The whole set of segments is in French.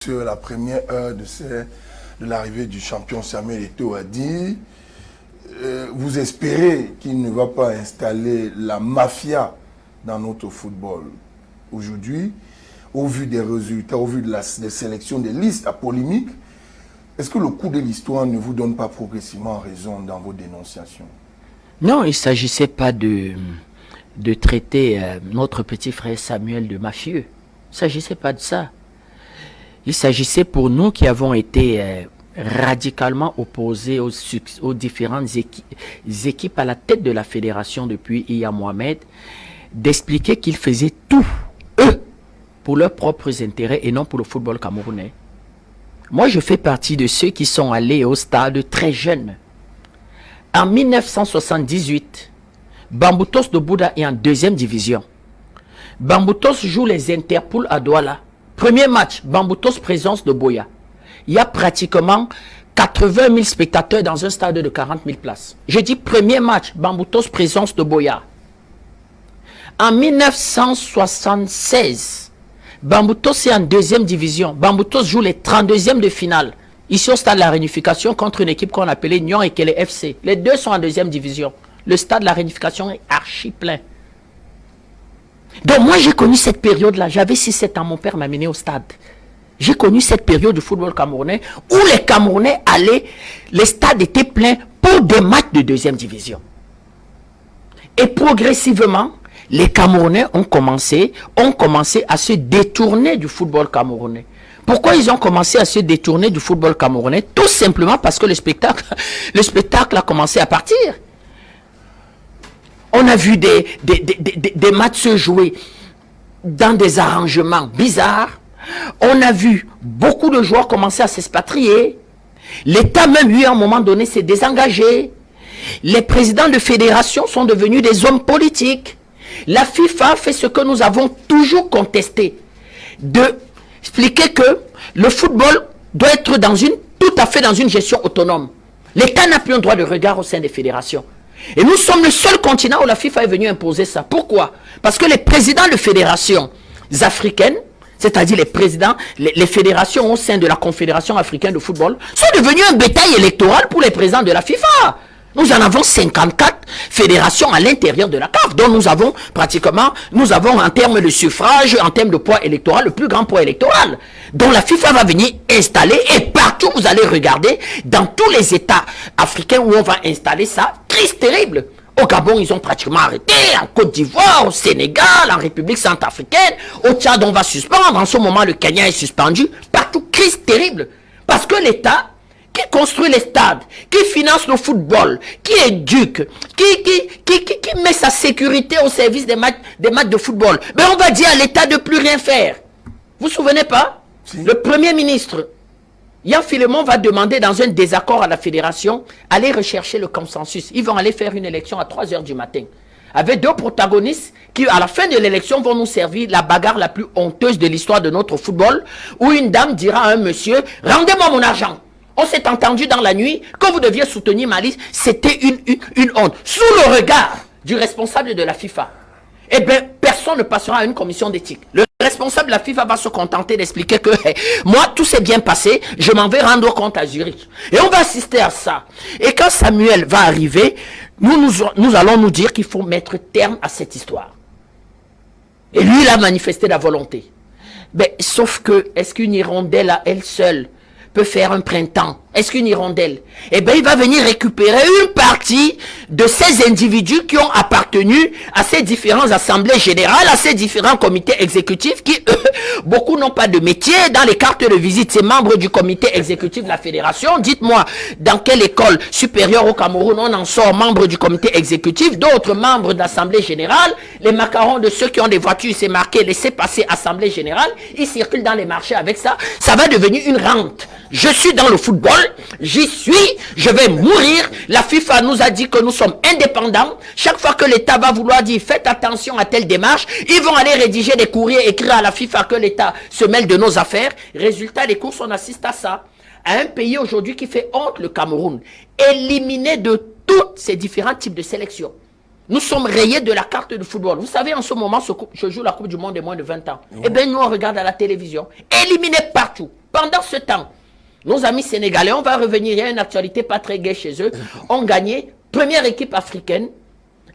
Sur la première heure de l'arrivée du champion Samuel Eto'o a dit vous espérez qu'il ne va pas installer la mafia dans notre football. Aujourd'hui, au vu des résultats, au vu des sélections des listes à polémique, est-ce que le cours de l'histoire ne vous donne pas progressivement raison dans vos dénonciations? Non, il ne s'agissait pas de traiter notre petit frère Samuel de mafieux. Il ne s'agissait pas de ça. Il s'agissait pour nous qui avons été radicalement opposés aux différentes équipes à la tête de la fédération depuis Iya Mohamed, d'expliquer qu'ils faisaient tout, eux, pour leurs propres intérêts et non pour le football camerounais. Moi, je fais partie de ceux qui sont allés au stade très jeunes. En 1978, Bamboutos de Bouddha est en deuxième division. Bamboutos joue les Interpools à Douala. Premier match, Bamboutos présence de Boya. Il y a pratiquement 80 000 spectateurs dans un stade de 40 000 places. Je dis premier match, Bamboutos présence de Boya. En 1976, Bamboutos est en deuxième division. Bamboutos joue les 32e de finale. Ici au stade de la Réunification contre une équipe qu'on appelait Nyon et Kele FC. Les deux sont en deuxième division. Le stade de la Réunification est archi plein. Donc moi j'ai connu cette période-là, j'avais 6-7 ans, mon père m'a amené au stade. J'ai connu cette période du football camerounais où les Camerounais allaient, les stades étaient pleins pour des matchs de deuxième division. Et progressivement, les Camerounais ont commencé à se détourner du football camerounais. Pourquoi ils ont commencé à se détourner du football camerounais? Tout simplement parce que le spectacle a commencé à partir. On a vu des matchs se jouer dans des arrangements bizarres. On a vu beaucoup de joueurs commencer à s'expatrier. L'État même, lui, à un moment donné, s'est désengagé. Les présidents de fédération sont devenus des hommes politiques. La FIFA fait ce que nous avons toujours contesté, d'expliquer que le football doit être tout à fait dans une gestion autonome. L'État n'a plus un droit de regard au sein des fédérations. Et nous sommes le seul continent où la FIFA est venue imposer ça. Pourquoi? Parce que les présidents de fédérations africaines, c'est-à-dire les présidents, les fédérations au sein de la Confédération africaine de football, sont devenus un bétail électoral pour les présidents de la FIFA. Nous en avons 54 fédérations à l'intérieur de la CAF, dont nous avons en termes de suffrage, en termes de poids électoral, le plus grand poids électoral, dont la FIFA va venir installer, et partout vous allez regarder, dans tous les États africains où on va installer ça, crise terrible. Au Gabon, ils ont pratiquement arrêté, en Côte d'Ivoire, au Sénégal, en République centrafricaine, au Tchad, on va suspendre, en ce moment le Kenya est suspendu, partout, crise terrible, parce que l'État qui construit les stades, qui finance le football, qui éduque, qui met sa sécurité au service des matchs de football. Mais on va dire à l'État de plus rien faire. Vous vous souvenez pas? Si. Le Premier ministre, Yann Philemon, va demander dans un désaccord à la fédération, aller rechercher le consensus. Ils vont aller faire une élection à 3 h du matin. Avec deux protagonistes qui, à la fin de l'élection, vont nous servir la bagarre la plus honteuse de l'histoire de notre football, où une dame dira à un monsieur, rendez-moi mon argent. On s'est entendu dans la nuit que vous deviez soutenir ma liste. C'était une honte. Sous le regard du responsable de la FIFA, eh bien, personne ne passera à une commission d'éthique. Le responsable de la FIFA va se contenter d'expliquer que moi, tout s'est bien passé, je m'en vais rendre compte à Zurich. Et on va assister à ça. Et quand Samuel va arriver, nous allons nous dire qu'il faut mettre terme à cette histoire. Et lui, il a manifesté la volonté. Mais, sauf que, est-ce qu'une hirondelle à elle seule peut faire un printemps? Est-ce qu'une hirondelle? Eh bien, il va venir récupérer une partie de ces individus qui ont appartenu à ces différentes assemblées générales, à ces différents comités exécutifs qui, beaucoup n'ont pas de métier. Dans les cartes de visite, ces membres du comité exécutif de la fédération, dites-moi, dans quelle école supérieure au Cameroun on en sort membre du comité exécutif, d'autres membres de l'assemblée générale, les macarons de ceux qui ont des voitures, c'est marqué, laissez passer assemblée générale, ils circulent dans les marchés avec ça, ça va devenir une rente. Je suis dans le football, j'y suis, je vais mourir. La FIFA nous a dit que nous sommes indépendants. Chaque fois que l'État va vouloir dire faites attention à telle démarche, ils vont aller rédiger des courriers, écrire à la FIFA que l'État se mêle de nos affaires. Résultat des courses, on assiste à ça. À un pays aujourd'hui qui fait honte, le Cameroun, éliminé de tous ces différents types de sélections. Nous sommes rayés de la carte de football. Vous savez, en ce moment, je joue la Coupe du Monde des moins de 20 ans. Eh bien, nous, on regarde à la télévision. Éliminés partout. Pendant ce temps, nos amis sénégalais, on va revenir, il y a une actualité pas très gaie chez eux, ont gagné, première équipe africaine,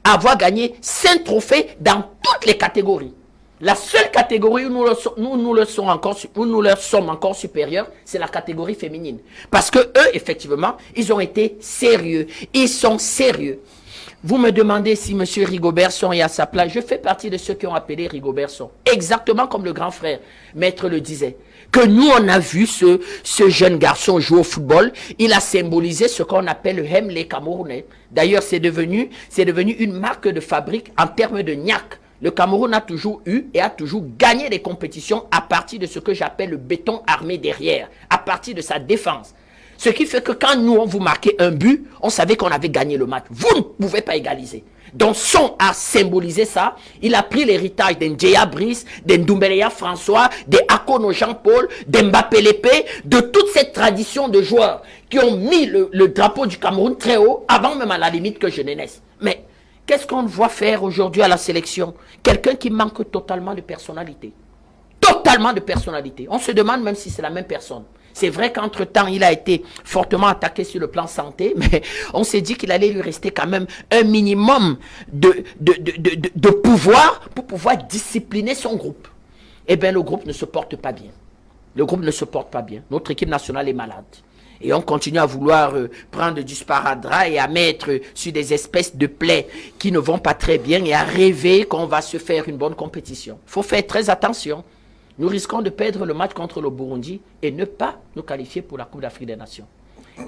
à avoir gagné 5 trophées dans toutes les catégories. La seule catégorie où nous leur sommes encore supérieurs, c'est la catégorie féminine. Parce que eux, effectivement, ils ont été sérieux. Ils sont sérieux. Vous me demandez si M. Rigobertson est à sa place. Je fais partie de ceux qui ont appelé Rigobertson. Exactement comme le grand frère, maître le disait. Que nous, on a vu ce jeune garçon jouer au football. Il a symbolisé ce qu'on appelle le Hemley Camerounais. D'ailleurs, c'est devenu une marque de fabrique en termes de niaque. Le Cameroun a toujours eu et a toujours gagné des compétitions à partir de ce que j'appelle le béton armé derrière, à partir de sa défense. Ce qui fait que quand nous, on vous marquait un but, on savait qu'on avait gagné le match. Vous ne pouvez pas égaliser. Donc, Son a symbolisé ça. Il a pris l'héritage d'Ndjeya Brice, d'Ndoumbeleya François, d'Akono Jean-Paul, d'Mbappé Lépé, de toute cette tradition de joueurs qui ont mis le drapeau du Cameroun très haut, avant même à la limite que je ne naisse. Mais qu'est-ce qu'on voit faire aujourd'hui à la sélection? Quelqu'un qui manque totalement de personnalité. Totalement de personnalité. On se demande même si c'est la même personne. C'est vrai qu'entre-temps, il a été fortement attaqué sur le plan santé, mais on s'est dit qu'il allait lui rester quand même un minimum de pouvoir pour pouvoir discipliner son groupe. Eh bien, le groupe ne se porte pas bien. Le groupe ne se porte pas bien. Notre équipe nationale est malade. Et on continue à vouloir prendre du sparadrap et à mettre sur des espèces de plaies qui ne vont pas très bien et à rêver qu'on va se faire une bonne compétition. Il faut faire très attention. Nous risquons de perdre le match contre le Burundi et ne pas nous qualifier pour la Coupe d'Afrique des Nations.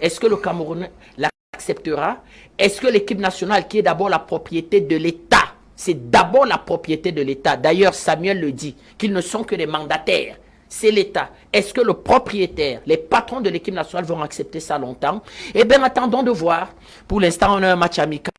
Est-ce que le Cameroun l'acceptera? Est-ce que l'équipe nationale, qui est d'abord la propriété de l'État, c'est d'abord la propriété de l'État. D'ailleurs, Samuel le dit, qu'ils ne sont que des mandataires. C'est l'État. Est-ce que le propriétaire, les patrons de l'équipe nationale vont accepter ça longtemps? Eh bien, attendons de voir. Pour l'instant, on a un match amical,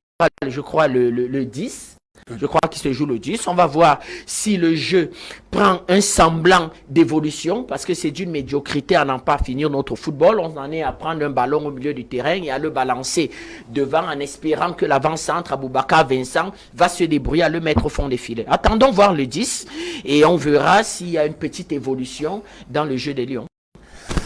je crois, le 10. Je crois qu'il se joue le 10. On va voir si le jeu prend un semblant d'évolution, parce que c'est d'une médiocrité à n'en pas finir notre football. On en est à prendre un ballon au milieu du terrain et à le balancer devant en espérant que l'avant-centre Aboubakar Vincent va se débrouiller à le mettre au fond des filets. Attendons voir le 10 et on verra s'il y a une petite évolution dans le jeu des Lions.